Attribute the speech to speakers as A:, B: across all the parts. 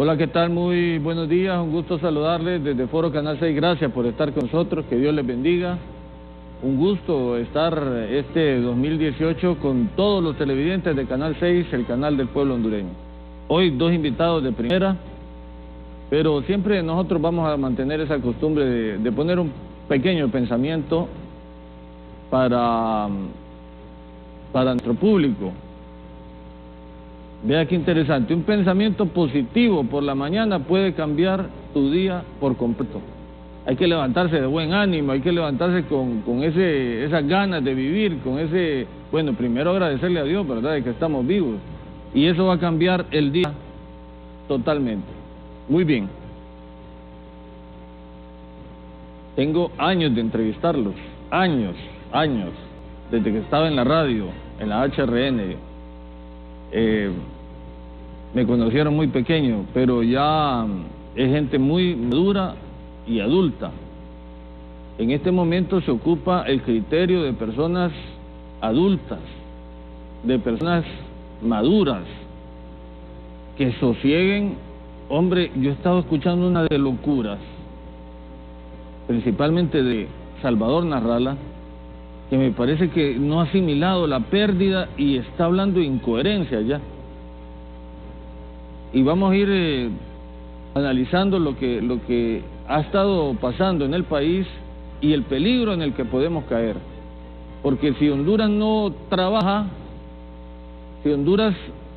A: Hola, ¿qué tal? Muy buenos días, un gusto saludarles desde Foro Canal 6, gracias por estar con nosotros, que Dios les bendiga. Un gusto estar este 2018 con todos los televidentes de Canal 6, el canal del pueblo hondureño. Hoy dos invitados de primera, pero siempre nosotros vamos a mantener esa costumbre de poner un pequeño pensamiento para nuestro público. Vea qué interesante, un pensamiento positivo por la mañana puede cambiar tu día por completo. Hay que levantarse de buen ánimo, hay que levantarse con esas ganas de vivir, con ese, bueno, primero agradecerle a Dios, ¿verdad?, de que estamos vivos. Y eso va a cambiar el día totalmente. Muy bien. Tengo años de entrevistarlos, años, desde que estaba en la radio, en la HRN. Me conocieron muy pequeño, pero ya es gente muy madura y adulta. En este momento se ocupa el criterio de personas adultas, de personas maduras, que sosieguen. Hombre, yo he estado escuchando una de locuras, principalmente de Salvador Narrala, que me parece que no ha asimilado la pérdida y está hablando de incoherencia ya. Y vamos a ir analizando lo que ha estado pasando en el país y el peligro en el que podemos caer. Porque si Honduras no trabaja, si Honduras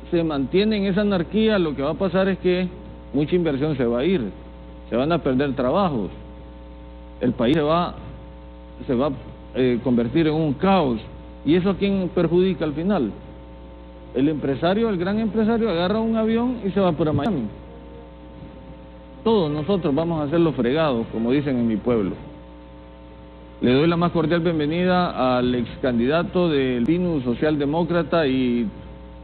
A: se mantiene en esa anarquía, lo que va a pasar es que mucha inversión se va a ir, se van a perder trabajos, el país se va a convertir en un caos. ¿Y eso a quién perjudica al final? El empresario, el gran empresario, agarra un avión y se va para Miami. Todos nosotros vamos a ser los fregados, como dicen en mi pueblo. Le doy la más cordial bienvenida al ex candidato del PINU Socialdemócrata y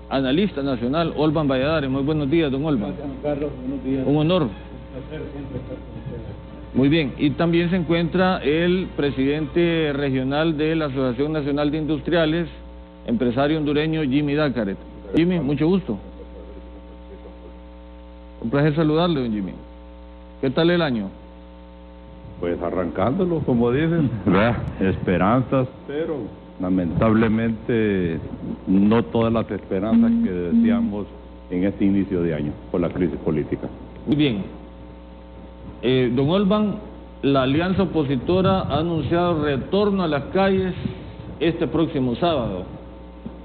A: analista nacional, Olvan Valladares. Muy buenos días, don Olvan.
B: Gracias, Carlos. Buenos días.
A: Un honor.
B: Un placer siempre estar con ustedes.
A: Muy bien, y también se encuentra el presidente regional de la Asociación Nacional de Industriales, empresario hondureño Jimmy Dacaret. Jimmy, mucho gusto. Un placer saludarle, don Jimmy. ¿Qué tal el año?
C: Pues arrancándolo, como dicen, esperanzas, pero lamentablemente no todas las esperanzas que deseamos en este inicio de año por la crisis política.
A: Muy bien. Don Olvan, la alianza opositora ha anunciado retorno a las calles este próximo sábado.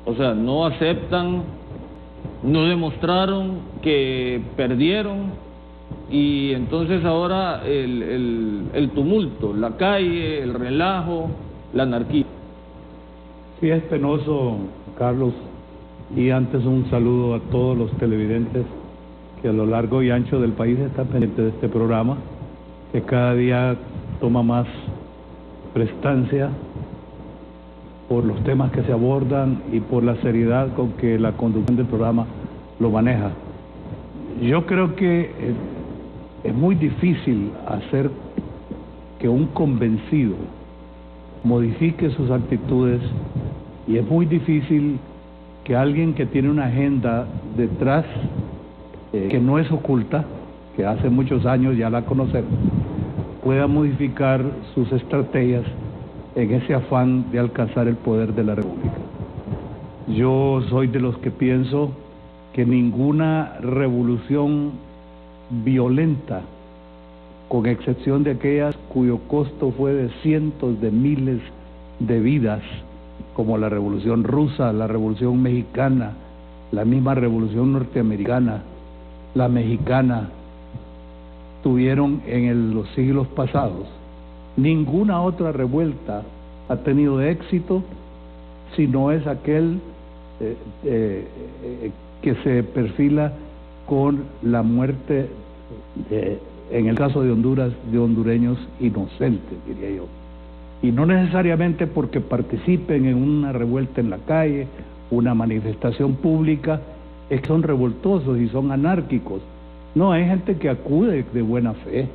A: O sea, no aceptan, no demostraron que perdieron, y entonces ahora el tumulto, la calle, el relajo, la anarquía.
B: Sí, es penoso, Carlos, y antes un saludo a todos los televidentes que a lo largo y ancho del país están pendientes de este programa, que cada día toma más prestancia por los temas que se abordan y por la seriedad con que la conducción del programa lo maneja. Yo creo que es muy difícil hacer que un convencido modifique sus actitudes, y es muy difícil que alguien que tiene una agenda detrás que no es oculta, que hace muchos años ya la conocemos, pueda modificar sus estrategias en ese afán de alcanzar el poder de la República. Yo soy de los que pienso que ninguna revolución violenta, con excepción de aquellas cuyo costo fue de cientos de miles de vidas, como la Revolución Rusa, la Revolución Mexicana, la misma Revolución Norteamericana, la mexicana, tuvieron en los siglos pasados. Ninguna otra revuelta ha tenido éxito si no es aquel que se perfila con la muerte, en el caso de Honduras, de hondureños inocentes, diría yo. Y no necesariamente porque participen en una revuelta en la calle, una manifestación pública, es que son revoltosos y son anárquicos. No, hay gente que acude de buena fe.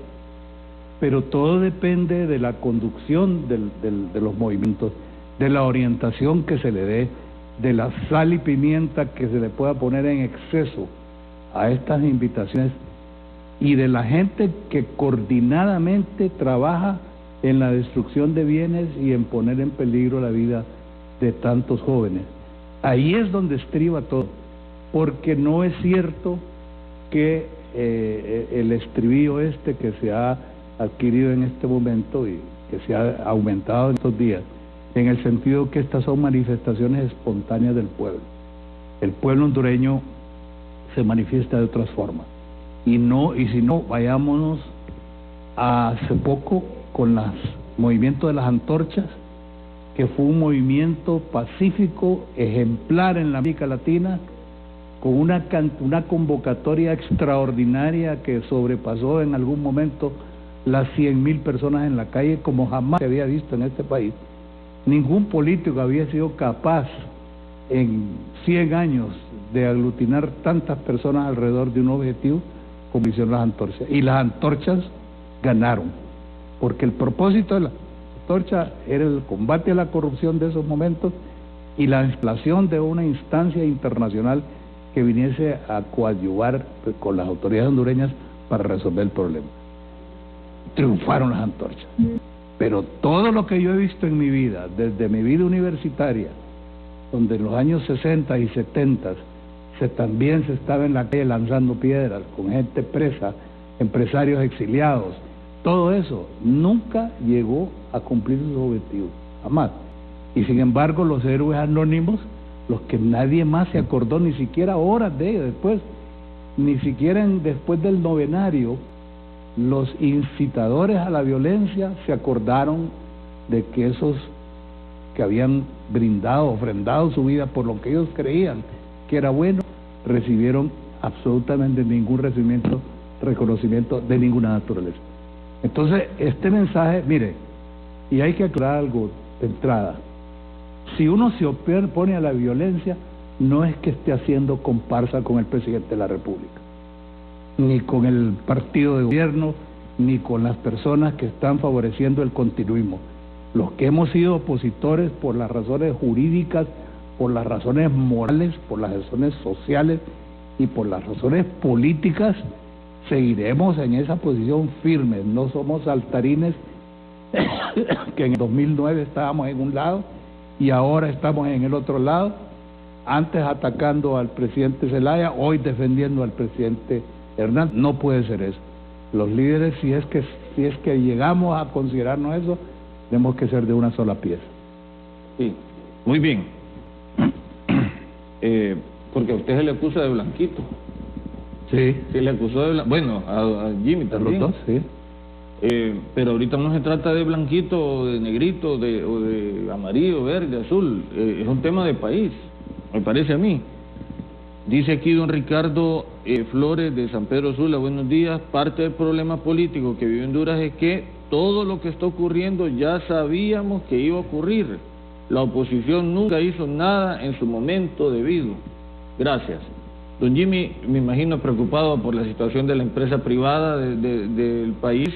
B: Pero todo depende de la conducción de los movimientos, de la orientación que se le dé, de la sal y pimienta que se le pueda poner en exceso a estas invitaciones y de la gente que coordinadamente trabaja en la destrucción de bienes y en poner en peligro la vida de tantos jóvenes. Ahí es donde estriba todo, porque no es cierto que el estribillo este que se ha adquirido en este momento y que se ha aumentado en estos días, en el sentido que estas son manifestaciones espontáneas del pueblo. El pueblo hondureño se manifiesta de otras formas. Y si no, vayámonos a hace poco con el movimiento de las antorchas, que fue un movimiento pacífico, ejemplar en la América Latina, con una convocatoria extraordinaria que sobrepasó en algún momento las 100,000 personas en la calle, como jamás se había visto en este país. Ningún político había sido capaz en 100 años de aglutinar tantas personas alrededor de un objetivo como hicieron las antorchas. Y las antorchas ganaron, porque el propósito de la antorcha era el combate a la corrupción de esos momentos y la instalación de una instancia internacional que viniese a coadyuvar con las autoridades hondureñas para resolver el problema. Triunfaron las antorchas. Pero todo lo que yo he visto en mi vida, desde mi vida universitaria, donde en los años 60 y 70 también se estaba en la calle lanzando piedras, con gente presa, empresarios exiliados, todo eso nunca llegó a cumplir sus objetivos, jamás. Y sin embargo los héroes anónimos, los que nadie más se acordó, ni siquiera horas de ellos después, ni siquiera después del novenario, los incitadores a la violencia se acordaron de que esos que habían brindado, ofrendado su vida por lo que ellos creían que era bueno, recibieron absolutamente ningún reconocimiento de ninguna naturaleza. Entonces, este mensaje, mire, y hay que aclarar algo de entrada: si uno se opone a la violencia, no es que esté haciendo comparsa con el presidente de la República, ni con el partido de gobierno, ni con las personas que están favoreciendo el continuismo. Los que hemos sido opositores por las razones jurídicas, por las razones morales, por las razones sociales y por las razones políticas, seguiremos en esa posición firme. No somos saltarines que en el 2009 estábamos en un lado y ahora estamos en el otro lado, antes atacando al presidente Zelaya, hoy defendiendo al presidente Hernández. No puede ser eso. Los líderes, si es que llegamos a considerarnos eso, tenemos que ser de una sola pieza.
A: Sí, muy bien. Porque a usted se le acusa de blanquito.
B: Sí.
A: Se le acusó de bueno, a Jimmy también.
B: Los dos, sí.
A: Pero ahorita no se trata de blanquito o de negrito o de amarillo, verde, azul. Es un tema de país, me parece a mí. Dice aquí don Ricardo Flores de San Pedro Sula, buenos días. Parte del problema político que vive Honduras es que todo lo que está ocurriendo ya sabíamos que iba a ocurrir. La oposición nunca hizo nada en su momento debido. Gracias. Don Jimmy, me imagino preocupado por la situación de la empresa privada del país.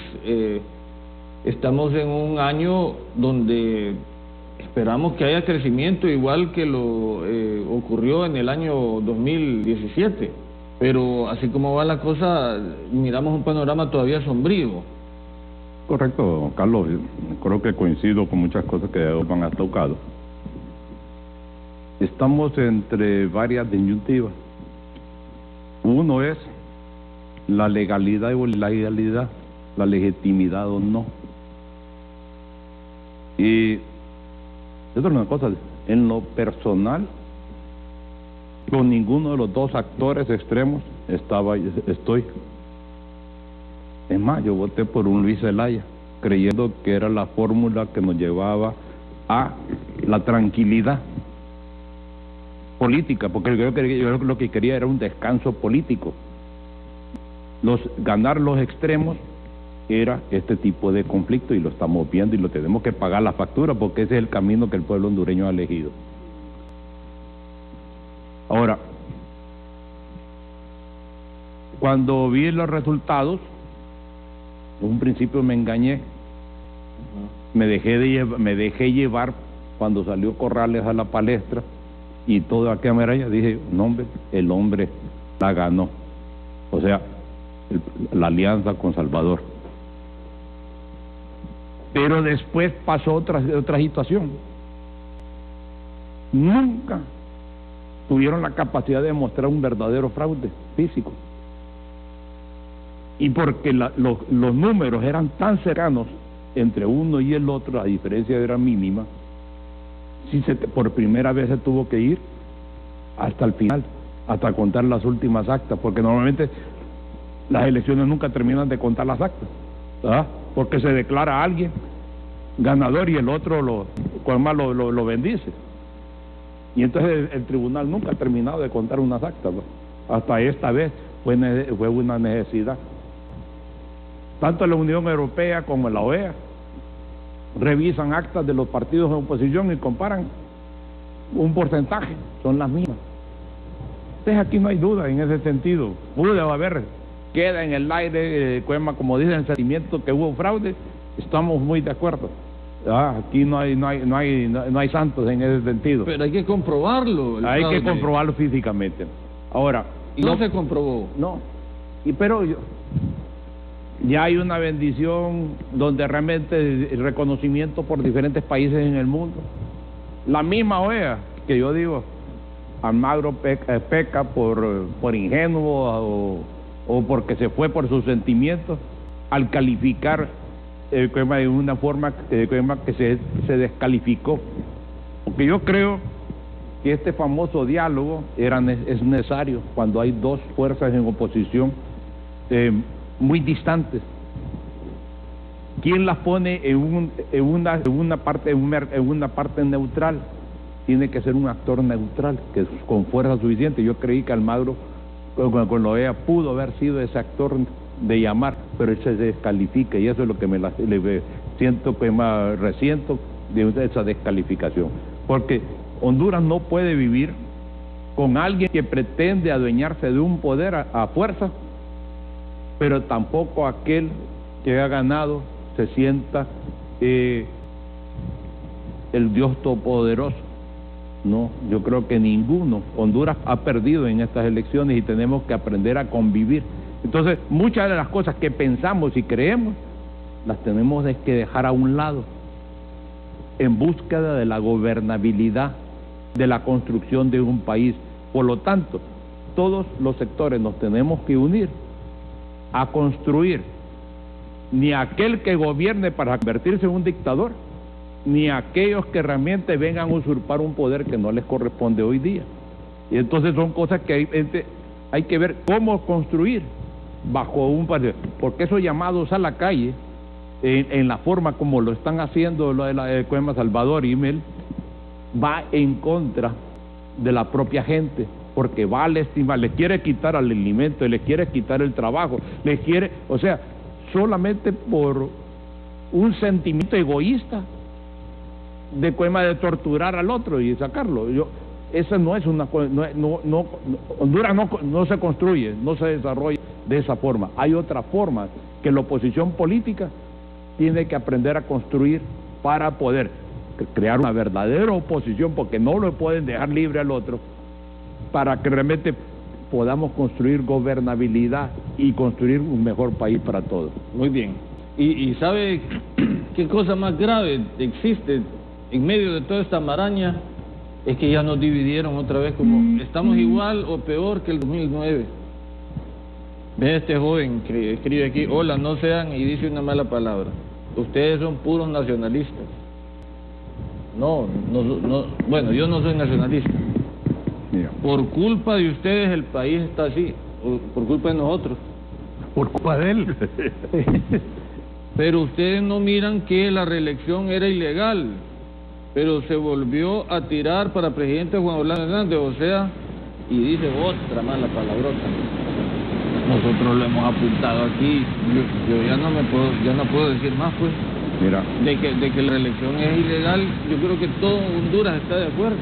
A: Estamos en un año donde esperamos que haya crecimiento igual que lo ocurrió en el año 2017. Pero así como va la cosa, miramos un panorama todavía sombrío.
C: Correcto, Carlos. Creo que coincido con muchas cosas que han tocado. Estamos entre varias disyuntivas. Uno es la legalidad o la ilegalidad, la legitimidad o no. Y otra una cosa, en lo personal, con ninguno de los dos actores extremos estoy. Es más, yo voté por un Luis Zelaya, creyendo que era la fórmula que nos llevaba a la tranquilidad política, porque yo lo que quería era un descanso político. Ganar los extremos era este tipo de conflicto y lo estamos viendo y lo tenemos que pagar la factura, porque ese es el camino que el pueblo hondureño ha elegido. Ahora, cuando vi los resultados, en un principio me engañé, me dejé llevar cuando salió Corrales a la palestra y toda aquella maraña, dije, no hombre, el hombre la ganó. O sea, la alianza con Salvador. Pero después pasó otra situación. Nunca tuvieron la capacidad de demostrar un verdadero fraude físico. Y porque los números eran tan cercanos entre uno y el otro, la diferencia era mínima, por primera vez se tuvo que ir hasta el final, hasta contar las últimas actas, porque normalmente las elecciones nunca terminan de contar las actas, ¿verdad? Porque se declara a alguien ganador y el otro lo bendice. Y entonces el tribunal nunca ha terminado de contar unas actas, ¿no? Hasta esta vez fue una necesidad. Tanto la Unión Europea como la OEA revisan actas de los partidos de oposición y comparan un porcentaje, son las mismas. Entonces aquí no hay duda en ese sentido. Puede haber, queda en el aire, como dicen, el sentimiento que hubo fraude, estamos muy de acuerdo. Aquí no hay santos en ese sentido.
A: Pero hay que comprobarlo.
C: Hay que comprobarlo físicamente. Ahora,
A: ¿y no se comprobó?
C: No. Pero ya hay una bendición donde realmente el reconocimiento por diferentes países en el mundo. La misma OEA, que yo digo, Almagro peca por ingenuo o porque se fue por sus sentimientos, al calificar de una forma que se descalificó. Porque yo creo que este famoso diálogo es necesario cuando hay dos fuerzas en oposición muy distantes. ¿Quién las pone en una parte neutral? Tiene que ser un actor neutral, que con fuerza suficiente. Yo creí que Almagro con la OEA pudo haber sido ese actor de llamar, pero él se descalifica, y eso es lo que siento que más resiento de esa descalificación. Porque Honduras no puede vivir con alguien que pretende adueñarse de un poder a fuerza, pero tampoco aquel que ha ganado se sienta el Dios Todopoderoso. No, yo creo que ninguno. Honduras ha perdido en estas elecciones y tenemos que aprender a convivir. Entonces, muchas de las cosas que pensamos y creemos, las tenemos que dejar a un lado, en búsqueda de la gobernabilidad, de la construcción de un país. Por lo tanto, todos los sectores nos tenemos que unir a construir, ni aquel que gobierne para convertirse en un dictador, ni aquellos que realmente vengan a usurpar un poder que no les corresponde hoy día. Y entonces son cosas que hay que ver cómo construir bajo un partido, porque esos llamados a la calle, en la forma como lo están haciendo lo de la Cuema Salvador y Mel, va en contra de la propia gente, porque va a lastimar, le quiere quitar al alimento, le quiere quitar el trabajo, o sea, solamente por un sentimiento egoísta de torturar al otro y sacarlo. Esa no es una Honduras no se construye, no se desarrolla de esa forma. Hay otra forma que la oposición política tiene que aprender a construir para poder crear una verdadera oposición, porque no lo pueden dejar libre al otro, para que realmente podamos construir gobernabilidad y construir un mejor país para todos.
A: Muy bien. ¿Y sabe qué cosa más grave existe en medio de toda esta maraña? Es que ya nos dividieron otra vez, como estamos igual o peor que el 2009. Ve este joven que escribe aquí: hola, no sean, y dice una mala palabra. Ustedes son puros nacionalistas. No, bueno, yo no soy nacionalista.
C: Mira.
A: Por culpa de ustedes el país está así, por culpa de nosotros.
B: Por culpa de él.
A: Pero ustedes no miran que la reelección era ilegal, pero se volvió a tirar para presidente Juan Orlando Hernández, o sea, y dice otra mala palabrota. Nosotros lo hemos apuntado aquí, yo ya no puedo decir más, pues.
C: Mira.
A: De que la reelección es ilegal, yo creo que todo Honduras está de acuerdo.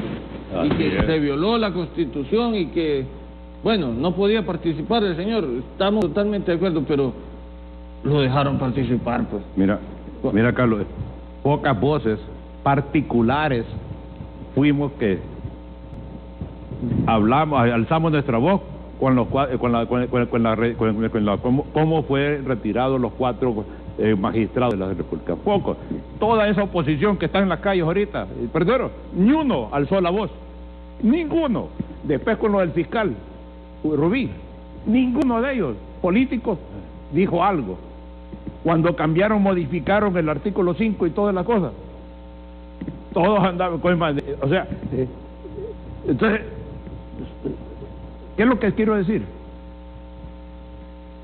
C: Así
A: y que
C: es.
A: Se violó la Constitución y que, bueno, no podía participar el señor, estamos totalmente de acuerdo, pero lo dejaron participar, pues.
C: Mira, Carlos, pocas voces particulares fuimos que hablamos, alzamos nuestra voz cómo fue retirado los 4 magistrados de la República. Poco. Toda esa oposición que está en las calles ahorita, perdón, ni uno alzó la voz, ninguno. Después con lo del fiscal Rubí, ninguno de ellos, políticos, dijo algo. Cuando cambiaron, modificaron el artículo 5 y todas las cosas, todos andaban con o sea, entonces, ¿qué es lo que quiero decir?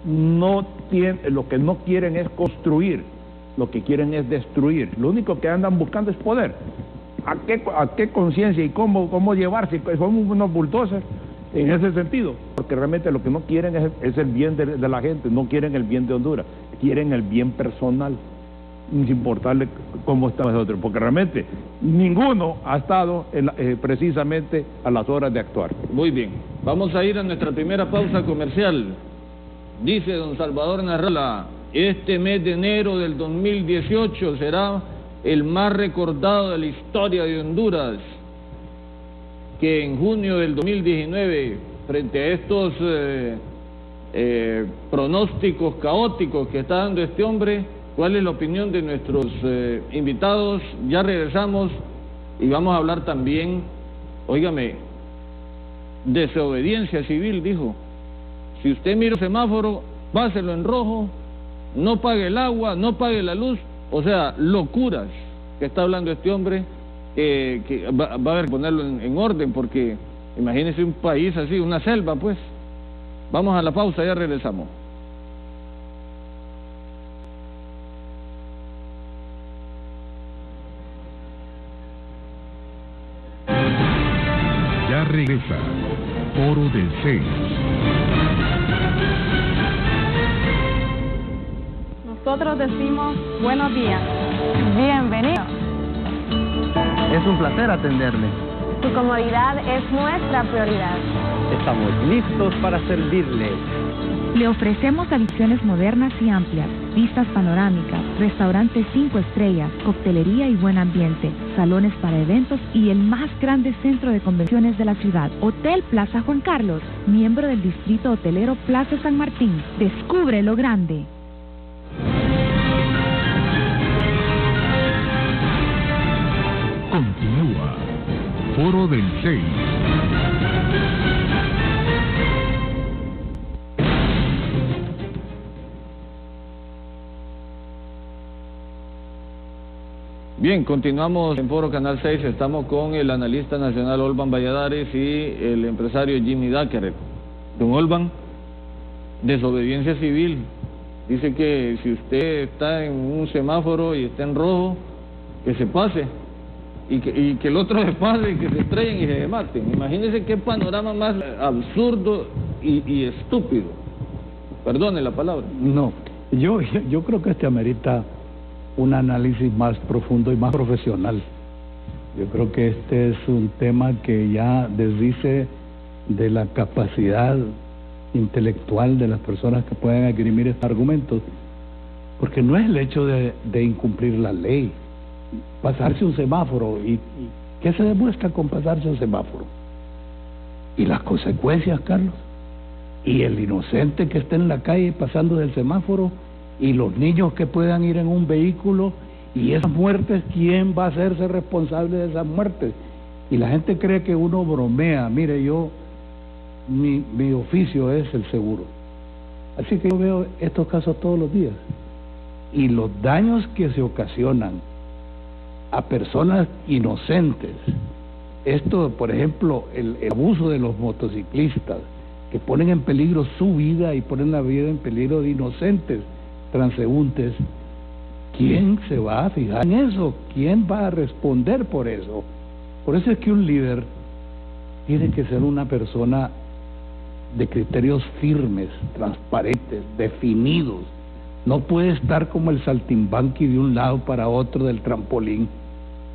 C: Lo que no quieren es construir, lo que quieren es destruir. Lo único que andan buscando es poder. ¿A qué conciencia y cómo llevarse? Son unos bulldozers en ese sentido, porque realmente lo que no quieren es el bien de la gente, no quieren el bien de Honduras, quieren el bien personal, sin importarle cómo están nosotros, porque realmente ninguno ha estado precisamente a las horas de actuar.
A: Muy bien, vamos a ir a nuestra primera pausa comercial. Dice don Salvador Narrala, este mes de enero del 2018 será el más recordado de la historia de Honduras, que en junio del 2019, frente a estos pronósticos caóticos que está dando este hombre, ¿cuál es la opinión de nuestros invitados? Ya regresamos y vamos a hablar también, óigame, desobediencia civil, dijo. Si usted mira el semáforo, páselo en rojo, no pague el agua, no pague la luz, o sea, locuras que está hablando este hombre, que va a haber que ponerlo en orden, porque imagínese un país así, una selva, pues. Vamos a la pausa, ya regresamos.
D: Ya regresa Foro del 6.
E: Nosotros decimos buenos días. Bienvenido.
F: Es un placer atenderle.
E: Su comodidad es nuestra prioridad.
F: Estamos listos para servirle.
G: Le ofrecemos habitaciones modernas y amplias, vistas panorámicas, restaurantes 5 estrellas, coctelería y buen ambiente, salones para eventos y el más grande centro de convenciones de la ciudad, Hotel Plaza Juan Carlos, miembro del distrito hotelero Plaza San Martín. Descubre lo grande.
D: Continúa Foro del 6.
A: Bien, continuamos en Foro Canal 6, estamos con el analista nacional Olvan Valladares y el empresario Jimmy Daqueret. Don Olvan, desobediencia civil, dice que si usted está en un semáforo y está en rojo, que se pase, y que el otro se pase y que se estrellen y se maten. Imagínense qué panorama más absurdo y estúpido. Perdone la palabra.
B: No, yo creo que amerita un análisis más profundo y más profesional. Yo creo que este es un tema que ya desdice de la capacidad intelectual de las personas que pueden esgrimir estos argumentos, porque no es el hecho de incumplir la ley, pasarse un semáforo, y ¿qué se demuestra con pasarse un semáforo? Y las consecuencias, Carlos, y el inocente que esté en la calle pasando del semáforo, y los niños que puedan ir en un vehículo, y esas muertes, ¿quién va a hacerse responsable de esas muertes? Y la gente cree que uno bromea. Mire, mi oficio es el seguro, así que yo veo estos casos todos los días, y los daños que se ocasionan a personas inocentes, esto, por ejemplo, el abuso de los motociclistas, que ponen en peligro su vida y ponen la vida en peligro de inocentes transeúntes, ¿quién se va a fijar en eso? ¿Quién va a responder por eso? Por eso es que un líder tiene que ser una persona de criterios firmes, transparentes, definidos. No puede estar como el saltimbanqui de un lado para otro del trampolín,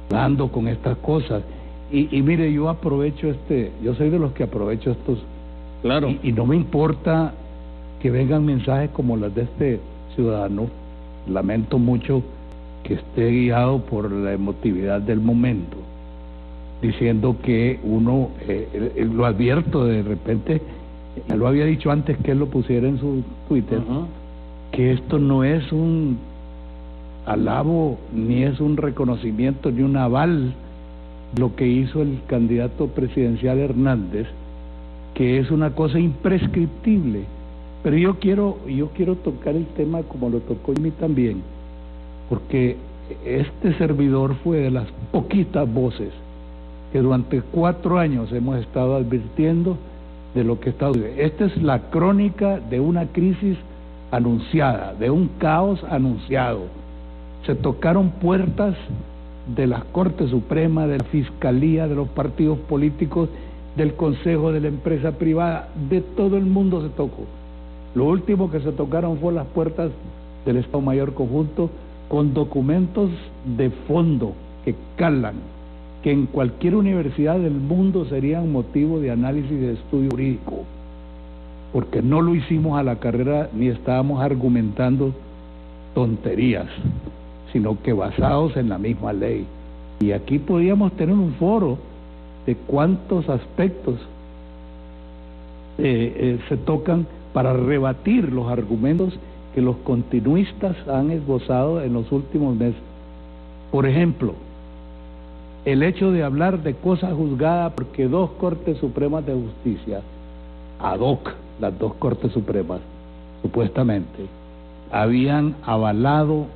B: dando con estas cosas. Y mire, yo soy de los que aprovecho estos,
A: Claro.
B: Y no me importa que vengan mensajes como los de este ciudadano. Lamento mucho que esté guiado por la emotividad del momento, diciendo que uno, lo advierto de repente, ya lo había dicho antes que él lo pusiera en su Twitter, que esto no es un alabo, ni es un reconocimiento, ni un aval lo que hizo el candidato presidencial Hernández, que es una cosa imprescriptible. Pero yo quiero tocar el tema como lo tocó Jimmy también, porque este servidor fue de las poquitas voces que durante 4 años hemos estado advirtiendo de lo que está sucediendo. Esta es la crónica de una crisis anunciada, de un caos anunciado. Se tocaron puertas de la Corte Suprema, de la Fiscalía, de los partidos políticos, del Consejo de la Empresa Privada, de todo el mundo se tocó. Lo último que se tocaron fue las puertas del Estado Mayor Conjunto, con documentos de fondo que calan, que en cualquier universidad del mundo serían motivo de análisis y de estudio jurídico, porque no lo hicimos a la carrera ni estábamos argumentando tonterías, sino que basados en la misma ley. Y aquí podíamos tener un foro de cuántos aspectos se tocan para rebatir los argumentos que los continuistas han esbozado en los últimos meses. Por ejemplo, el hecho de hablar de cosas juzgadas porque 2 Cortes Supremas de Justicia, ad hoc, las 2 Cortes Supremas, supuestamente, habían avalado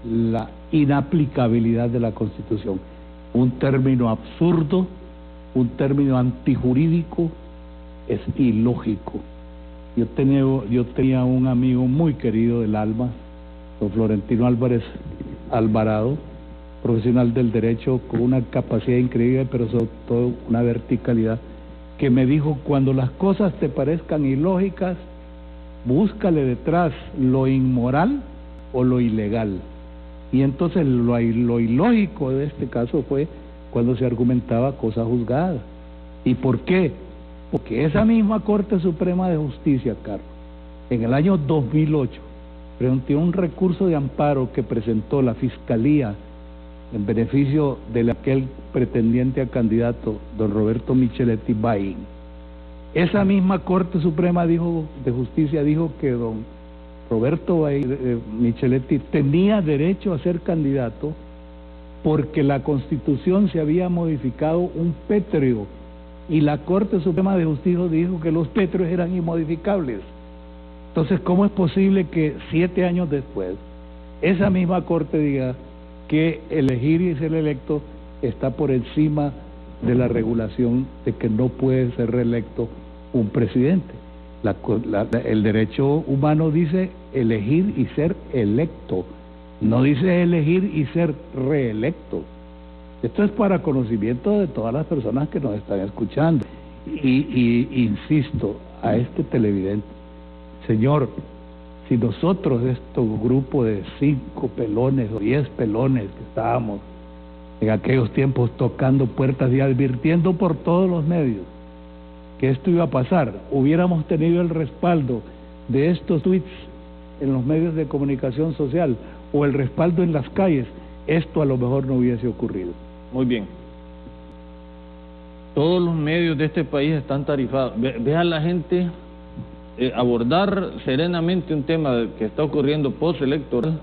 B: la inaplicabilidad de la Constitución. Un término absurdo, un término antijurídico, es ilógico. Yo tenía un amigo muy querido del alma, don Florentino Álvarez Alvarado, profesional del derecho con una capacidad increíble, pero sobre todo una verticalidad, que me dijo: cuando las cosas te parezcan ilógicas, búscale detrás lo inmoral o lo ilegal. Y entonces lo ilógico de este caso fue cuando se argumentaba cosas juzgadas. ¿Y por qué? Porque esa misma Corte Suprema de Justicia, Carlos, en el año 2008, presentó un recurso de amparo que presentó la Fiscalía en beneficio de aquel pretendiente a candidato, don Roberto Micheletti Bain. Esa misma Corte Suprema de Justicia dijo que don Roberto Micheletti tenía derecho a ser candidato porque la Constitución se había modificado un pétreo, y la Corte Suprema de Justicia dijo que los pétreos eran inmodificables. Entonces, ¿cómo es posible que 7 años después esa misma Corte diga que elegir y ser electo está por encima de la regulación de que no puede ser reelecto un presidente? El derecho humano dice elegir y ser electo, no dice elegir y ser reelecto. Esto es para conocimiento de todas las personas que nos están escuchando. Y insisto a este televidente: señor, si nosotros, estos grupos de 5 pelones o 10 pelones que estábamos en aquellos tiempos tocando puertas y advirtiendo por todos los medios que esto iba a pasar, hubiéramos tenido el respaldo de estos tweets en los medios de comunicación social o el respaldo en las calles, esto a lo mejor no hubiese ocurrido.
A: Muy bien. Todos los medios de este país están tarifados. Ve a la gente abordar serenamente un tema que está ocurriendo postelectoral,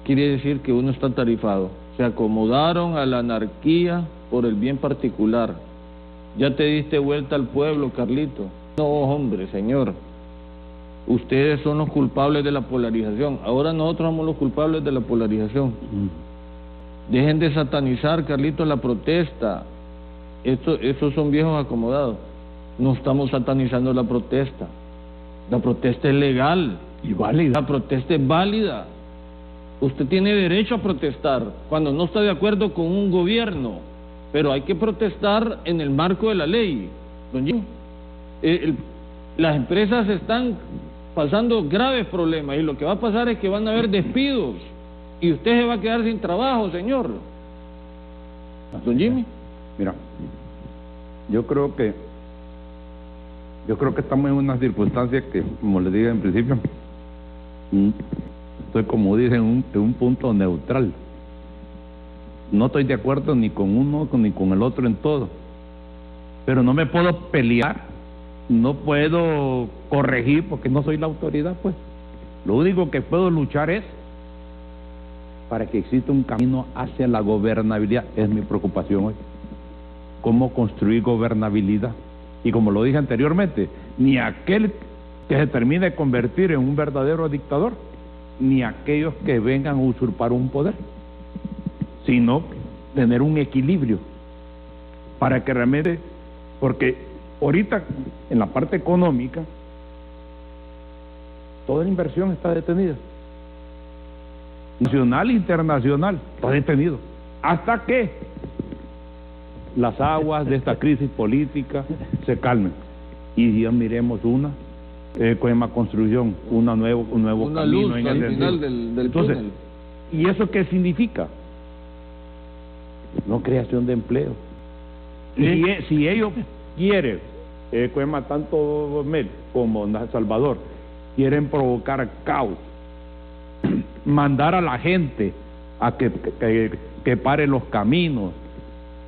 A: quiere decir que uno está tarifado. Se acomodaron a la anarquía por el bien particular. Ya te diste vuelta al pueblo, Carlito. No, hombre, señor. Ustedes son los culpables de la polarización. Ahora nosotros somos los culpables de la polarización. Dejen de satanizar, Carlito, la protesta. Estos son viejos acomodados. No estamos satanizando la protesta. La protesta es legal y válida. La protesta es válida. Usted tiene derecho a protestar cuando no está de acuerdo con un gobierno, pero hay que protestar en el marco de la ley. Don Jimmy, las empresas están pasando graves problemas y lo que va a pasar es que van a haber despidos y usted se va a quedar sin trabajo, señor. Don Jimmy.
C: Mira, yo creo que estamos en una circunstancia que, como les dije en principio, estoy, como dicen, en un punto neutral. No estoy de acuerdo ni con uno ni con el otro en todo, pero no me puedo pelear no puedo corregir porque no soy la autoridad, pues. Lo único que puedo luchar es para que exista un camino hacia la gobernabilidad. Es mi preocupación hoy. ¿Cómo construir gobernabilidad? Y como lo dije anteriormente, ni aquel que se termine de convertir en un verdadero dictador, ni aquellos que vengan a usurpar un poder, sino tener un equilibrio para que realmente, porque ahorita en la parte económica toda la inversión está detenida, nacional e internacional, está detenido, hasta que las aguas de esta crisis política se calmen y ya miremos una Coema Construcción, un nuevo
A: una
C: camino
A: luz
C: en
A: al
C: ese
A: final
C: sentido.
A: del
C: Entonces,
A: túnel.
C: ¿y eso qué significa? No creación de empleo. Y si ellos quieren, Coema, tanto Mel como Salvador, quieren provocar caos, mandar a la gente a que pare los caminos,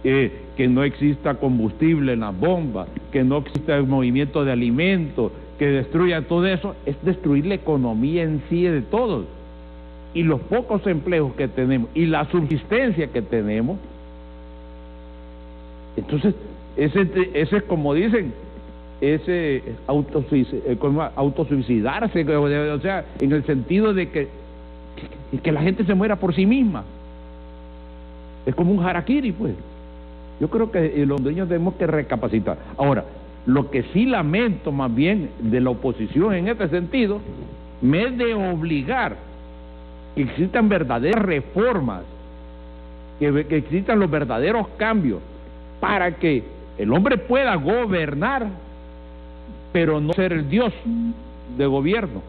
C: que no exista combustible en las bombas, que no exista el movimiento de alimentos, que destruya todo eso, es destruir la economía en sí de todos. Y los pocos empleos que tenemos y la subsistencia que tenemos, entonces ese como dicen, ese autosuicidarse, o sea, en el sentido de que la gente se muera por sí misma, es como un harakiri, pues. Yo creo que los dueños tenemos que recapacitar. Ahora, lo que sí lamento más bien de la oposición en este sentido, me es de obligar que existan verdaderas reformas, que existan los verdaderos cambios, para que el hombre pueda gobernar, pero no ser el Dios de gobierno,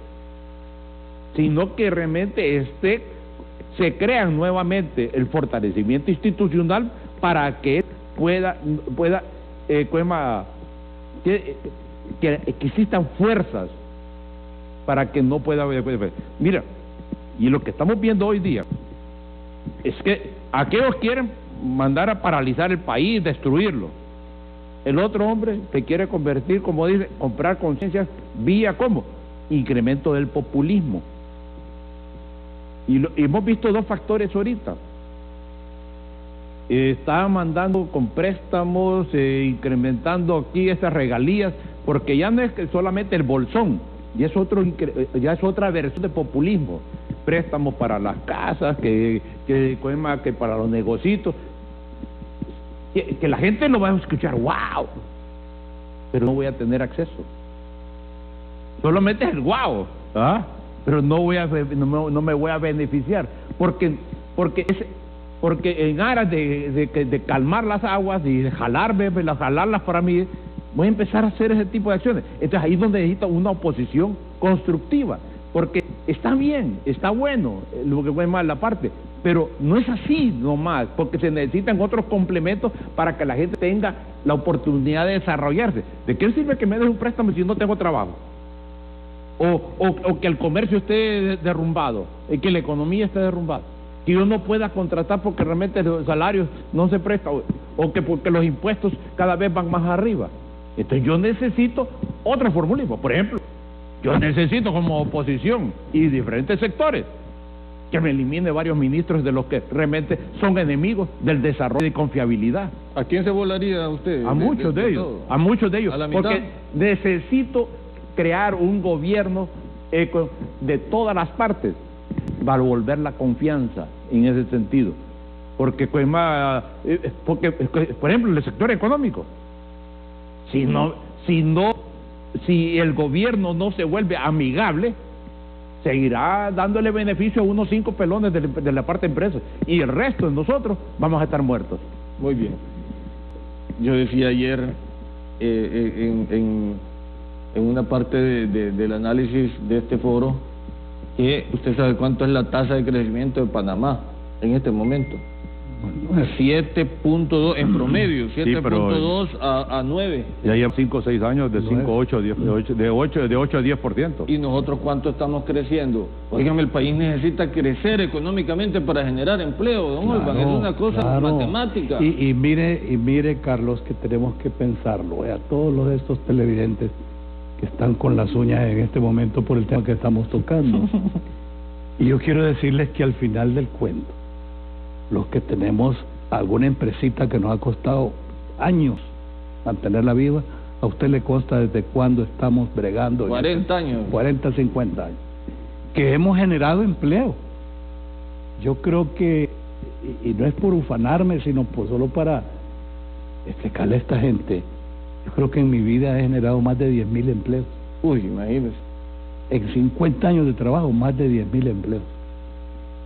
C: sino que realmente se crean nuevamente el fortalecimiento institucional para que pueda que existan fuerzas para que no pueda. Mira, y lo que estamos viendo hoy día es que aquellos quieren mandar a paralizar el país, destruirlo. El otro hombre se quiere convertir, como dice, comprar conciencias vía ¿cómo? Incremento del populismo. Y hemos visto dos factores ahorita. Está mandando con préstamos, incrementando aquí esas regalías, porque ya no es que solamente el bolsón, ya es otra versión de populismo. Préstamos para las casas, que para los negocios, que la gente lo va a escuchar, wow, pero no voy a tener acceso. Solamente es el wow, pero no me voy a beneficiar, porque en aras de calmar las aguas y de jalarlas para mí, voy a empezar a hacer ese tipo de acciones. Entonces ahí es donde necesita una oposición constructiva, porque está bien, está bueno lo que fue mal la parte, pero no es así nomás, porque se necesitan otros complementos para que la gente tenga la oportunidad de desarrollarse. ¿De qué sirve que me des un préstamo si no tengo trabajo? O que el comercio esté derrumbado, que la economía esté derrumbada, que yo no pueda contratar porque realmente los salarios no se prestan, o que porque los impuestos cada vez van más arriba. Entonces yo necesito otra fórmula. Por ejemplo, yo necesito como oposición y diferentes sectores que me elimine varios ministros de los que realmente son enemigos del desarrollo y confiabilidad.
A: ¿A quién se volaría usted?
C: A muchos de ellos,
A: todo?
C: a muchos de ellos,
A: ¿A la mitad?
C: porque necesito crear un gobierno de todas las partes para volver la confianza en ese sentido, porque por ejemplo el sector económico, si el gobierno no se vuelve amigable, seguirá dándole beneficio a unos 5 pelones de la parte de empresas, y el resto de nosotros vamos a estar muertos.
A: Muy bien. Yo decía ayer en una parte del análisis de este foro que usted sabe cuánto es la tasa de crecimiento de Panamá en este momento. 7.2 en promedio, 7.2 a 9.
C: Ya lleva 5 o 6 años de 5, 8, 10, de 8 a 10%.
A: ¿Y nosotros cuánto estamos creciendo? Óigame, el país necesita crecer económicamente para generar empleo, don Olvan, es una cosa matemática.
B: Y mire, Carlos, que tenemos que pensarlo, a todos los de estos televidentes que están con las uñas en este momento por el tema que estamos tocando. Y yo quiero decirles que al final del cuento, los que tenemos alguna empresita que nos ha costado años mantenerla viva, a usted le consta desde cuándo estamos bregando.
A: 40 años.
B: 40, 50 años. Que hemos generado empleo. Yo creo que, y no es por ufanarme, sino por solo para explicarle a esta gente, yo creo que en mi vida he generado más de 10.000 empleos.
A: Uy, imagínese.
B: En 50 años de trabajo, más de 10.000 empleos.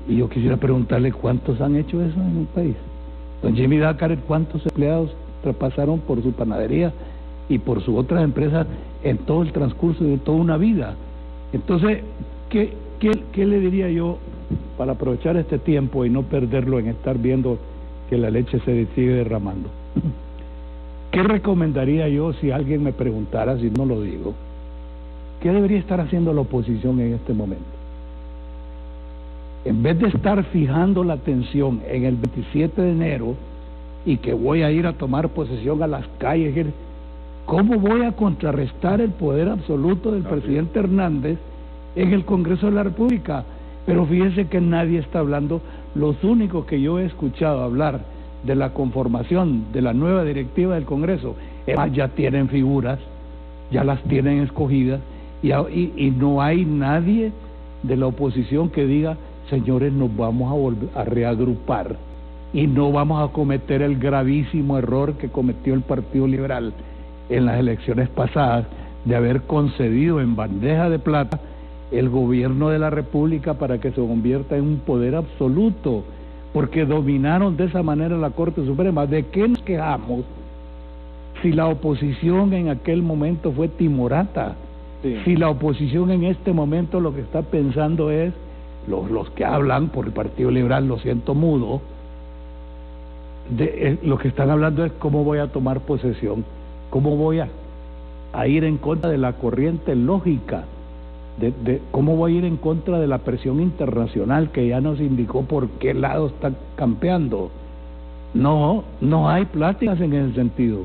B: Y yo quisiera preguntarle cuántos han hecho eso en el país. Don Jimmy Dácares, ¿cuántos empleados traspasaron por su panadería y por sus otras empresas en todo el transcurso de toda una vida? Entonces, ¿qué le diría yo para aprovechar este tiempo y no perderlo en estar viendo que la leche se sigue derramando? ¿Qué recomendaría yo si alguien me preguntara, si no lo digo, qué debería estar haciendo la oposición en este momento? En vez de estar fijando la atención en el 27 de enero y que voy a ir a tomar posesión a las calles, ¿cómo voy a contrarrestar el poder absoluto del presidente Hernández en el Congreso de la República? Pero fíjense que nadie está hablando. Los únicos que yo he escuchado hablar de la conformación de la nueva directiva del Congreso, ya tienen figuras, ya las tienen escogidas, y no hay nadie de la oposición que diga: señores, nos vamos a volver a reagrupar y no vamos a cometer el gravísimo error que cometió el Partido Liberal en las elecciones pasadas, de haber concedido en bandeja de plata el gobierno de la República para que se convierta en un poder absoluto, porque dominaron de esa manera la Corte Suprema. ¿De qué nos quejamos si la oposición en aquel momento fue timorata? Sí. Si la oposición en este momento lo que está pensando es, los que hablan por el Partido Liberal, lo siento mudo, lo que están hablando es cómo voy a tomar posesión, cómo voy a ir en contra de la corriente lógica, de cómo voy a ir en contra de la presión internacional que ya nos indicó por qué lado está campeando. No hay pláticas en ese sentido.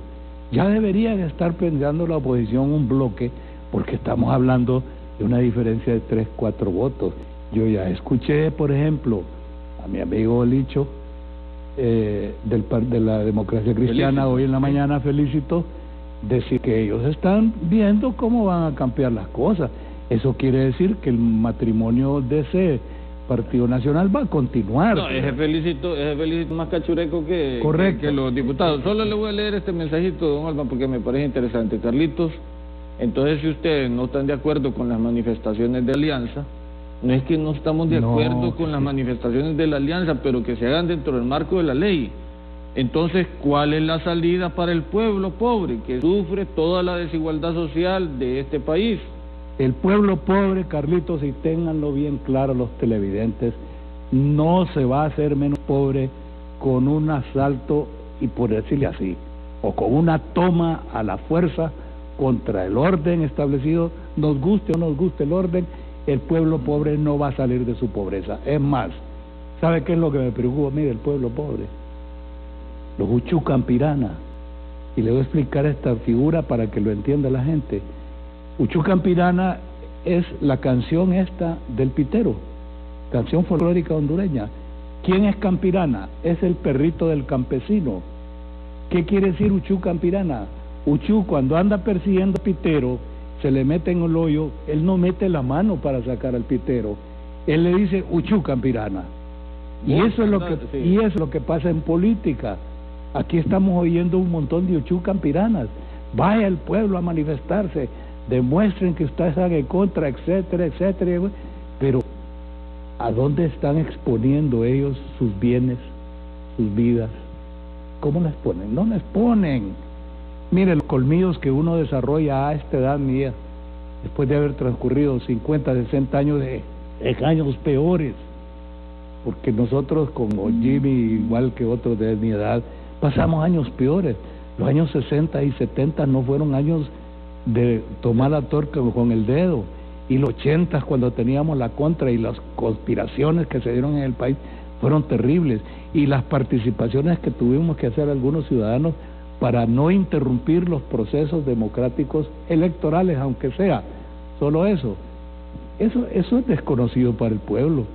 B: Ya debería de estar pensando la oposición un bloque, porque estamos hablando de una diferencia de 3, 4 votos. Yo ya escuché, por ejemplo, a mi amigo Licho de la Democracia Cristiana, hoy en la mañana, Felicito, decir que ellos están viendo cómo van a cambiar las cosas. Eso quiere decir que el matrimonio de ese Partido Nacional va a continuar.
A: No, ese Felicito más cachureco que los diputados. Solo le voy a leer este mensajito, don Alba, porque me parece interesante. Carlitos, entonces si ustedes no están de acuerdo con las manifestaciones de alianza, no es que no estamos de acuerdo con las manifestaciones de la alianza, pero que se hagan dentro del marco de la ley. Entonces, ¿cuál es la salida para el pueblo pobre que sufre toda la desigualdad social de este país?
B: El pueblo pobre, Carlitos, y ténganlo bien claro los televidentes, no se va a hacer menos pobre con un asalto, y por decirle así, o con una toma a la fuerza contra el orden establecido. Nos guste o no nos guste el orden, el pueblo pobre no va a salir de su pobreza. Es más, ¿sabe qué es lo que me preocupa? Mire, el pueblo pobre, los Uchucampirana, y le voy a explicar esta figura para que lo entienda la gente. Uchucampirana es la canción esta del pitero, canción folclórica hondureña. ¿Quién es Campirana? Es el perrito del campesino. ¿Qué quiere decir Uchucampirana? Uchú, cuando anda persiguiendo al pitero, se le mete en el hoyo, él no mete la mano para sacar al pitero, él le dice Uchucampirana. Y eso es lo que pasa en política. Aquí estamos oyendo un montón de Uchucampiranas. Vaya el pueblo a manifestarse, demuestren que ustedes están en contra, etcétera, etcétera. Pero ¿a dónde están exponiendo ellos sus bienes, sus vidas? ¿Cómo les ponen? No les ponen. Mire, los colmillos que uno desarrolla a esta edad mía, después de haber transcurrido 50, 60 años de años peores, porque nosotros como Jimmy, igual que otros de mi edad, pasamos años peores. Los años 60 y 70 no fueron años de tomar la torca con el dedo, y los 80 cuando teníamos la contra y las conspiraciones que se dieron en el país fueron terribles, y las participaciones que tuvimos que hacer algunos ciudadanos para no interrumpir los procesos democráticos electorales, aunque sea solo eso es desconocido para el pueblo.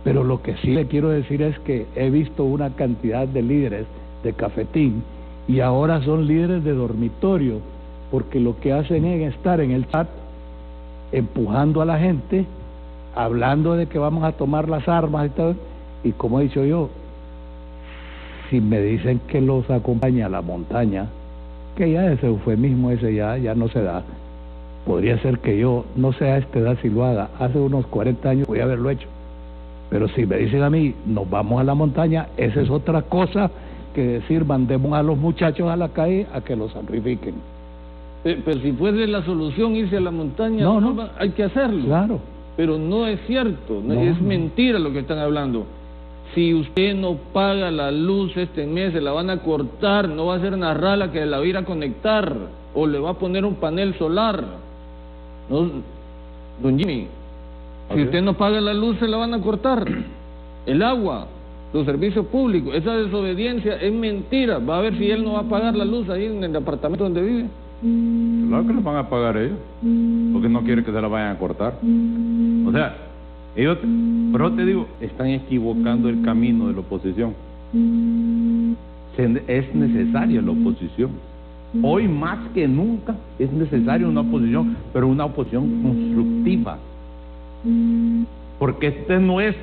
B: Pero lo que sí le quiero decir es que he visto una cantidad de líderes de cafetín y ahora son líderes de dormitorio, porque lo que hacen es estar en el chat empujando a la gente, hablando de que vamos a tomar las armas y todo, y como he dicho yo, si me dicen que los acompaña a la montaña, que ya ese eufemismo ese ya no se da, podría ser que yo, no sé a esta edad si lo haga, hace unos 40 años voy a haberlo hecho, pero si me dicen a mí, nos vamos a la montaña, esa es otra cosa que decir, mandemos a los muchachos a la calle a que los sacrifiquen.
A: Pero si fuese la solución irse a la montaña, no, hay que hacerlo.
B: Claro.
A: Pero no es cierto, es mentira lo que están hablando. Si usted no paga la luz este mes, se la van a cortar, no va a ser Narrala que la va a ir a conectar, o le va a poner un panel solar. No, don Jimmy, si usted no paga la luz, se la van a cortar. El agua, los servicios públicos, esa desobediencia es mentira. Va a ver si él no va a pagar la luz ahí en el apartamento donde vive.
C: Claro que lo van a pagar ellos, porque no quieren que se la vayan a cortar. O sea, ellos, pero te digo, están equivocando el camino de la oposición. Es necesaria la oposición. Hoy más que nunca es necesaria una oposición, pero una oposición constructiva. Porque este no es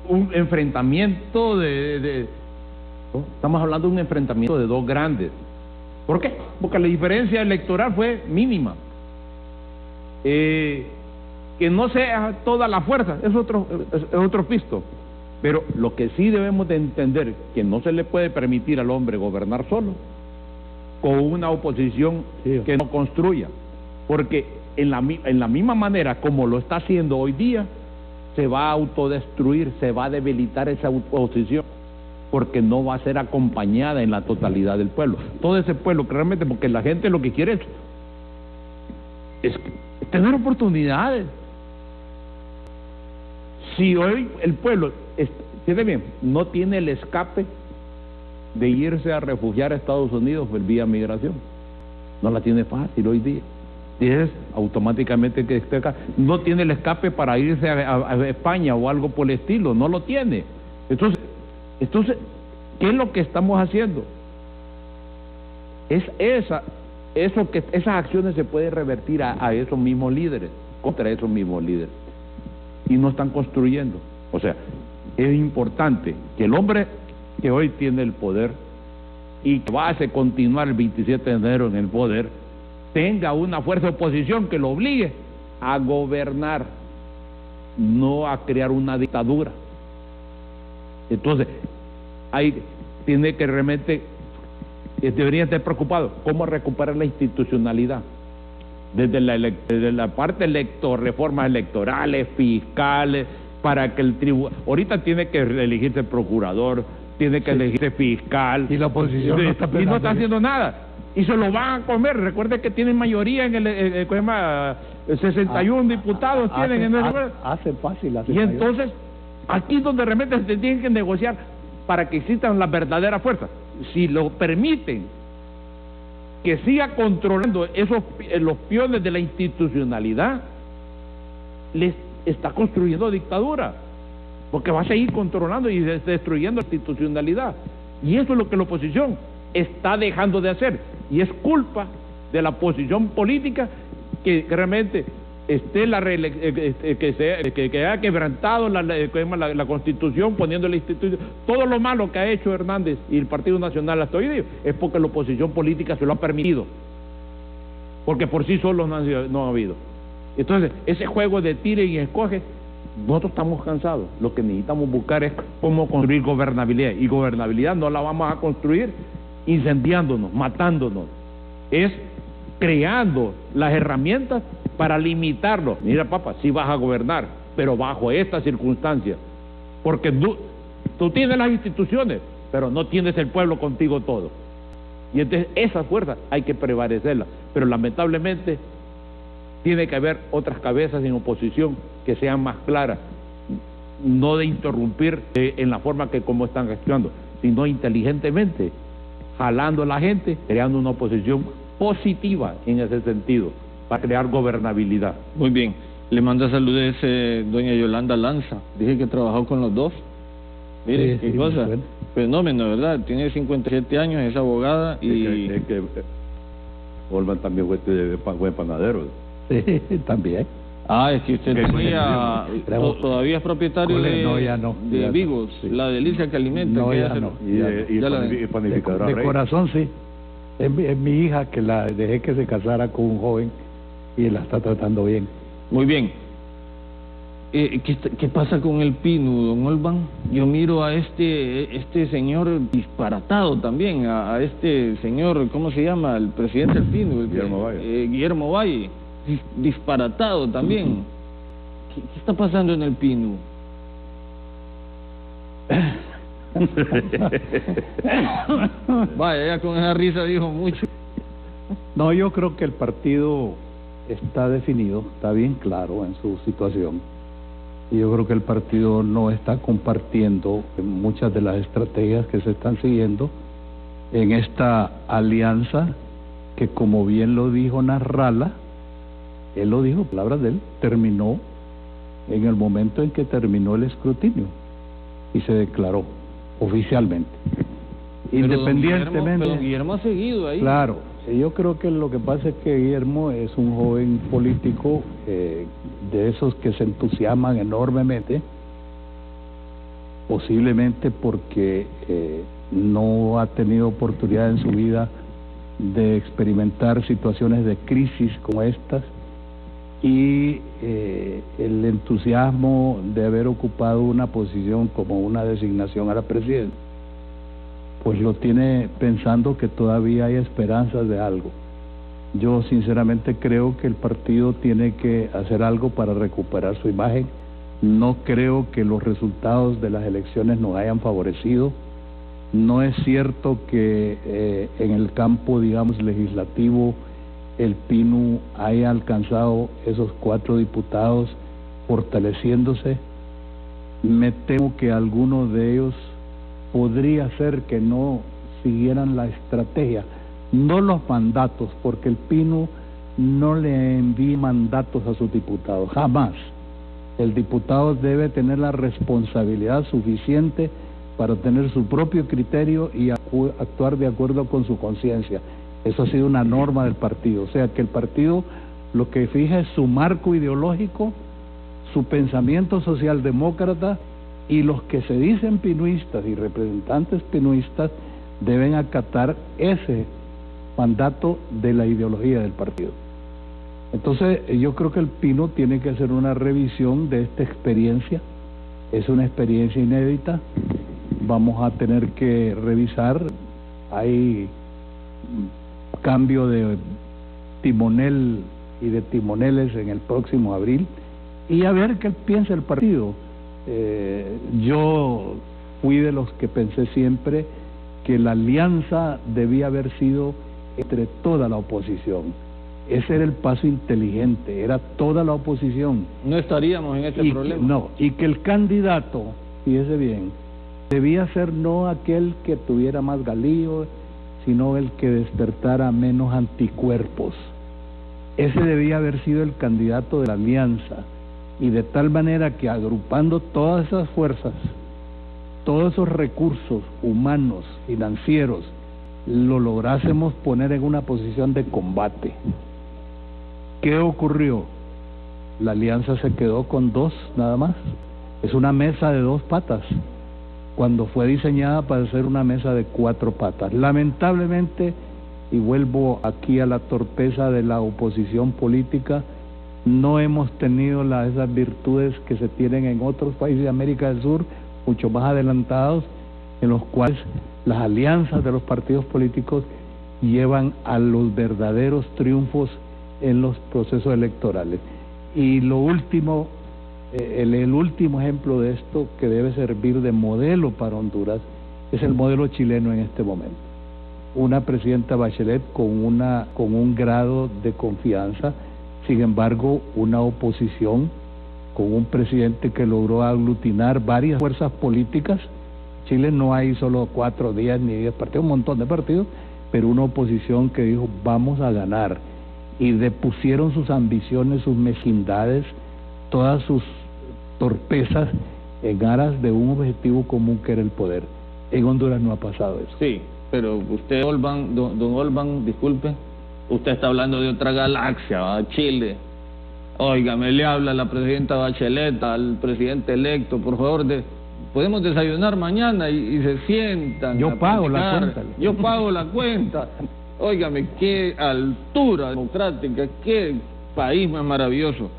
C: un enfrentamiento ¿no? Estamos hablando de un enfrentamiento de dos grandes. ¿Por qué? Porque la diferencia electoral fue mínima. Que no sea toda la fuerza, es otro pisto. Pero lo que sí debemos de entender, que no se le puede permitir al hombre gobernar solo, con una oposición que no construya. Porque en la misma manera como lo está haciendo hoy día, se va a autodestruir, se va a debilitar esa oposición, porque no va a ser acompañada en la totalidad del pueblo. Todo ese pueblo, que realmente, porque la gente lo que quiere es tener oportunidades. Si hoy el pueblo, fíjate bien, no tiene el escape de irse a refugiar a Estados Unidos por vía migración, no la tiene fácil hoy día. Y es automáticamente que esté acá. No tiene el escape para irse a España o algo por el estilo, no lo tiene. Entonces, ¿qué es lo que estamos haciendo? Esas acciones se pueden revertir a esos mismos líderes, contra esos mismos líderes, y no están construyendo. O sea, es importante que el hombre que hoy tiene el poder y que va a continuar el 27 de enero en el poder, tenga una fuerza de oposición que lo obligue a gobernar, no a crear una dictadura. Entonces, tiene que realmente, debería estar preocupado, ¿cómo recuperar la institucionalidad? Desde la parte reformas electorales, fiscales, para que el tribunal, ahorita tiene que elegirse procurador, tiene que elegirse fiscal,
B: y la oposición no está
C: haciendo nada, y se lo van a comer. Recuerde que tienen mayoría en el 61 diputados tienen en el
B: hace fácil.
C: Y entonces aquí es donde realmente se tienen que negociar para que existan las verdaderas fuerzas. Si lo permiten que siga controlando los peones de la institucionalidad, les está construyendo dictadura, porque va a seguir controlando y destruyendo la institucionalidad. Y eso es lo que la oposición está dejando de hacer, y es culpa de la oposición política que realmente esté que haya quebrantado la Constitución, poniendo la institución. Todo lo malo que ha hecho Hernández y el Partido Nacional hasta hoy día es porque la oposición política se lo ha permitido, porque por sí solos no ha habido. Entonces, ese juego de tire y escoge, nosotros estamos cansados. Lo que necesitamos buscar es cómo construir gobernabilidad, y gobernabilidad no la vamos a construir incendiándonos, matándonos, es creando las herramientas para limitarlo. Mira, papá, sí vas a gobernar, pero bajo estas circunstancias, porque Tú tienes las instituciones, pero no tienes el pueblo contigo todo. Y entonces esa fuerza hay que prevalecerla. Pero lamentablemente tiene que haber otras cabezas en oposición que sean más claras, no de interrumpir en la forma que como están gestionando, sino inteligentemente, jalando a la gente, creando una oposición positiva en ese sentido, para crear gobernabilidad.
A: Muy bien. Le manda saludos doña Yolanda Lanza. Dije que trabajó con los dos. Mire,
B: Sí,
A: qué
B: sí,
A: cosa.
B: bueno.
A: Fenómeno, ¿verdad? Tiene 57 años, es abogada y...
C: Es que Olman también fue panadero.
B: Sí, también.
A: Ah, es que usted
C: Que
A: tenía... todavía es propietario
B: Cole,
A: de,
B: no, ya no,
A: de
B: ya no,
A: Vigos,
B: sí.
A: la delicia que alimenta.
B: No,
A: que
B: ya
A: ella se-
B: no.
C: Y
A: ya la-
C: panificadora
B: De
C: Rey.
B: corazón, sí. Es mi hija que la dejé que se casara con un joven y la está tratando bien.
A: Muy bien. ¿Qué pasa con el Pinu, don Olban? Yo miro a este señor disparatado también, a este señor, ¿cómo se llama? El presidente del Pinu.
C: Guillermo Valle.
A: Guillermo Valle. Disparatado también. ¿Qué está pasando en el Pinu? Vaya, ya con esa risa dijo mucho.
B: No, yo creo que el partido está definido, está bien claro en su situación. Y yo creo que el partido no está compartiendo muchas de las estrategias que se están siguiendo en esta alianza que, como bien lo dijo Nasralla, él lo dijo, palabras de él, terminó en el momento en que terminó el escrutinio y se declaró oficialmente.
A: Pero
B: Independientemente...
A: don Guillermo ha seguido ahí.
B: Claro, yo creo que lo que pasa es que Guillermo es un joven político de esos que se entusiasman enormemente, posiblemente porque no ha tenido oportunidad en su vida de experimentar situaciones de crisis como estas, y el entusiasmo de haber ocupado una posición como una designación a la presidencia, pues lo tiene pensando que todavía hay esperanzas de algo. Yo sinceramente creo que el partido tiene que hacer algo para recuperar su imagen. No creo que los resultados de las elecciones nos hayan favorecido. No es cierto que en el campo, digamos, legislativo, el PINU haya alcanzado esos 4 diputados fortaleciéndose. Me temo que algunos de ellos podría ser que no siguieran la estrategia, no los mandatos, porque el PINU no le envía mandatos a sus diputados, jamás. El diputado debe tener la responsabilidad suficiente para tener su propio criterio y actuar de acuerdo con su conciencia. Eso ha sido una norma del partido, o sea que el partido lo que fija es su marco ideológico, su pensamiento socialdemócrata, y los que se dicen pinuistas y representantes pinuistas deben acatar ese mandato de la ideología del partido. Entonces yo creo que el PINU tiene que hacer una revisión de esta experiencia. Es una experiencia inédita, vamos a tener que revisar, hay cambio de timonel y de timoneles en el próximo abril, y a ver qué piensa el partido. Yo fui de los que pensé siempre que la alianza debía haber sido entre toda la oposición. Ese era el paso inteligente, era toda la oposición.
A: No estaríamos en este problema.
B: No, y que el candidato, fíjese bien, debía ser no aquel que tuviera más galillo, sino el que despertara menos anticuerpos. Ese debía haber sido el candidato de la alianza, y de tal manera que agrupando todas esas fuerzas, todos esos recursos humanos, financieros, lo lográsemos poner en una posición de combate. ¿Qué ocurrió? La alianza se quedó con 2 nada más. Es una mesa de 2 patas, cuando fue diseñada para ser una mesa de 4 patas. Lamentablemente, y vuelvo aquí a la torpeza de la oposición política, no hemos tenido esas virtudes que se tienen en otros países de América del Sur, mucho más adelantados, en los cuales las alianzas de los partidos políticos llevan a los verdaderos triunfos en los procesos electorales. Y lo último, El último ejemplo de esto que debe servir de modelo para Honduras es el modelo chileno en este momento. Una presidenta Bachelet con un grado de confianza, sin embargo una oposición con un presidente que logró aglutinar varias fuerzas políticas. Chile no hay solo 4 días ni 10 partidos, un montón de partidos, pero una oposición que dijo vamos a ganar, y depusieron sus ambiciones, sus mezquindades, todas sus torpezas en aras de un objetivo común que era el poder. En Honduras no ha pasado eso.
A: Sí, pero usted, don Olban, disculpe, usted está hablando de otra galaxia, ¿va? Chile. Óigame, le habla la presidenta Bachelet al presidente electo, por favor, podemos desayunar mañana y se sientan.
B: Yo pago la cuenta.
A: Yo pago la cuenta. Óigame, qué altura democrática, qué país más maravilloso.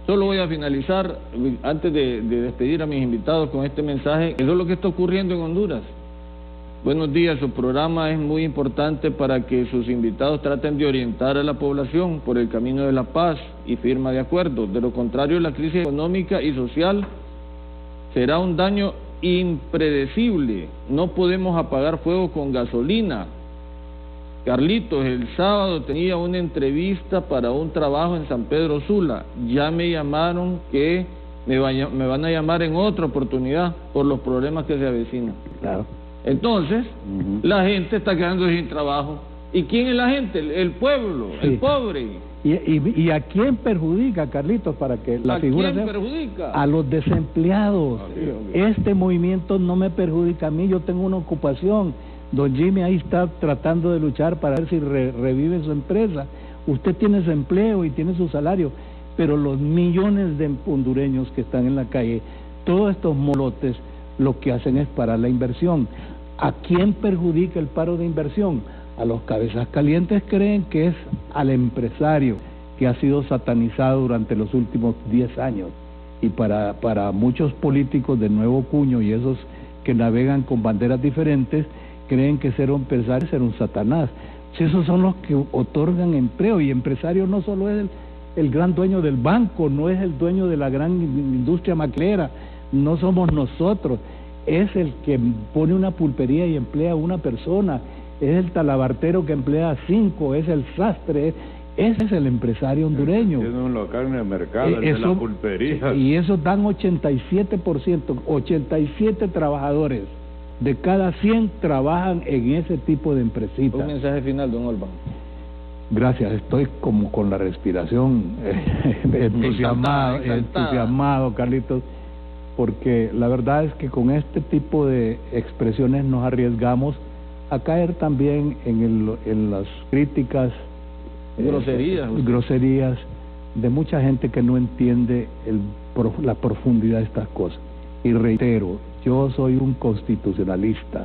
A: Solo voy a finalizar, antes de despedir a mis invitados, con este mensaje. Eso es lo que está ocurriendo en Honduras. Buenos días, su programa es muy importante para que sus invitados traten de orientar a la población por el camino de la paz y firma de acuerdos. De lo contrario, la crisis económica y social será un daño impredecible. No podemos apagar fuego con gasolina. Carlitos, el sábado tenía una entrevista para un trabajo en San Pedro Sula. Ya me llamaron que me van a llamar en otra oportunidad por los problemas que se avecinan.
B: Claro.
A: Entonces, la gente está quedando sin trabajo. ¿Y quién es la gente? El pueblo, sí, el pobre.
B: ¿Y a quién perjudica, Carlitos, para que la figura sea?
A: ¿A quién perjudica?
B: A los desempleados. Este movimiento no me perjudica a mí, yo tengo una ocupación. Don Jimmy ahí está tratando de luchar para ver si revive su empresa. Usted tiene su empleo y tiene su salario, pero los millones de hondureños que están en la calle, todos estos molotes, lo que hacen es parar la inversión. ¿A quién perjudica el paro de inversión? A los cabezas calientes creen que es al empresario, que ha sido satanizado durante los últimos 10 años. Y para muchos políticos de nuevo cuño y esos que navegan con banderas diferentes, creen que ser un empresario es ser un satanás. Si esos son los que otorgan empleo, y empresario no solo es el gran dueño del banco, no es el dueño de la gran industria maquilera, no somos nosotros, es el que pone una pulpería y emplea a una persona, es el talabartero que emplea a 5, es el sastre, ese es el empresario hondureño.
C: Tiene un local en el mercado, de la pulpería.
B: Y eso dan 87%, 87 trabajadores de cada 100 trabajan en ese tipo de empresitas.
A: Un mensaje final, don Olban.
B: Gracias, estoy como con la respiración entusiasmado, Carlitos, porque la verdad es que con este tipo de expresiones nos arriesgamos a caer también en las críticas, groserías de mucha gente que no entiende la profundidad de estas cosas. Y reitero, yo soy un constitucionalista,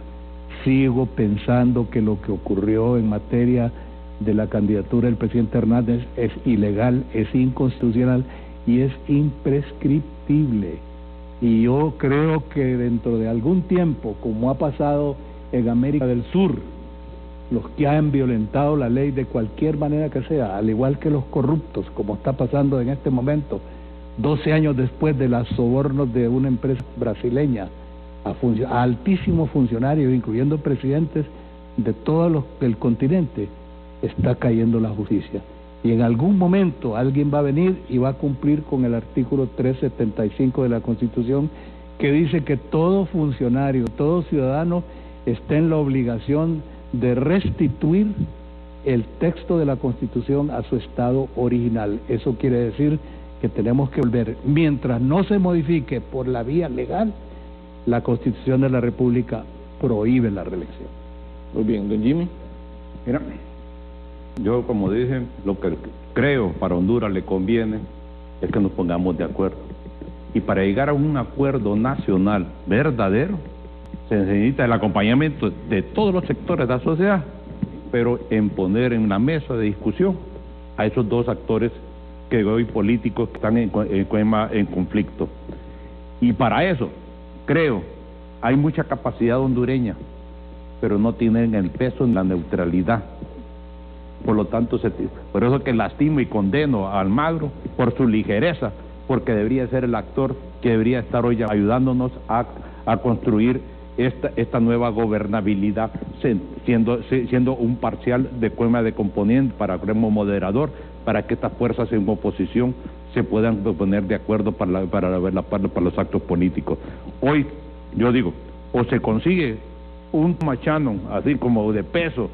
B: sigo pensando que lo que ocurrió en materia de la candidatura del presidente Hernández es ilegal, es inconstitucional y es imprescriptible. Y yo creo que dentro de algún tiempo, como ha pasado en América del Sur, los que han violentado la ley de cualquier manera que sea, al igual que los corruptos, como está pasando en este momento, 12 años después de los sobornos de una empresa brasileña, a altísimos funcionarios, incluyendo presidentes de todos del continente, está cayendo la justicia. Y en algún momento alguien va a venir y va a cumplir con el artículo 375 de la Constitución, que dice que todo funcionario, todo ciudadano está en la obligación de restituir el texto de la Constitución a su estado original. Eso quiere decir que tenemos que volver, mientras no se modifique por la vía legal, la Constitución de la República prohíbe la reelección.
A: Muy bien, don Jimmy.
C: Mira, yo como dije, lo que creo para Honduras le conviene es que nos pongamos de acuerdo. Y para llegar a un acuerdo nacional verdadero, se necesita el acompañamiento de todos los sectores de la sociedad, pero en poner en la mesa de discusión a esos dos actores que hoy políticos que están en conflicto. Y para eso, creo, hay mucha capacidad hondureña, pero no tienen el peso en la neutralidad. Por lo tanto, por eso que lastimo y condeno a Almagro por su ligereza porque debería ser el actor que debería estar hoy ayudándonos a construir esta nueva gobernabilidad, siendo un parcial de componente para como moderador, para que estas fuerzas en oposición se puedan poner de acuerdo para los actos políticos. Hoy, yo digo, o se consigue un machano así como de peso,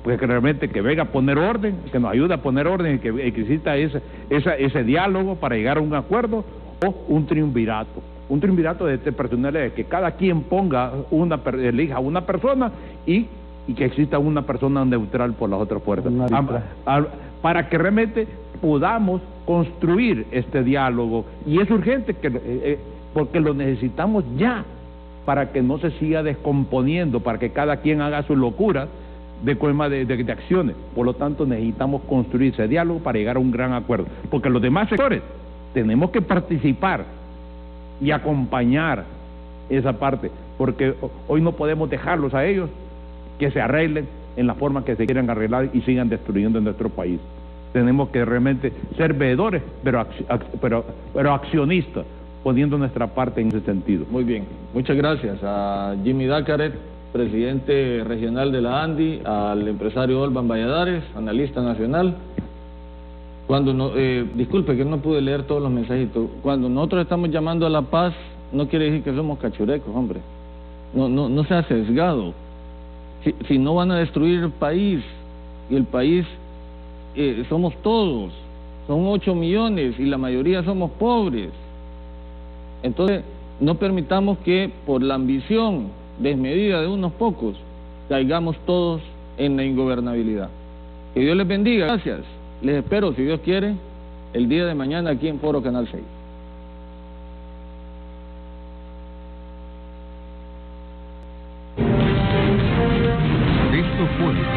C: pues que realmente que venga a poner orden, que nos ayude a poner orden y que exista ese diálogo para llegar a un acuerdo, o un triunvirato de personalidades, que cada quien elija una persona y que exista una persona neutral por las otras fuerzas, para que realmente podamos construir este diálogo, y es urgente porque lo necesitamos ya, para que no se siga descomponiendo, para que cada quien haga sus locuras de acciones. Por lo tanto, necesitamos construir ese diálogo para llegar a un gran acuerdo, porque los demás sectores tenemos que participar y acompañar esa parte, porque hoy no podemos dejarlos a ellos que se arreglen en la forma que se quieran arreglar y sigan destruyendo nuestro país. Tenemos que realmente ser veedores, pero accionistas, poniendo nuestra parte en ese sentido.
A: Muy bien, muchas gracias a Jimmy Dácaret, presidente regional de la ANDI, al empresario Olvan Valladares, analista nacional. Disculpe que no pude leer todos los mensajitos. Cuando nosotros estamos llamando a la paz, no quiere decir que somos cachurecos, hombre. No sea sesgado. Si no van a destruir el país, y el país somos todos, son 8 millones y la mayoría somos pobres. Entonces, no permitamos que por la ambición desmedida de unos pocos caigamos todos en la ingobernabilidad. Que Dios les bendiga, gracias. Les espero, si Dios quiere, el día de mañana aquí en Foro Canal 6.
D: Esto fue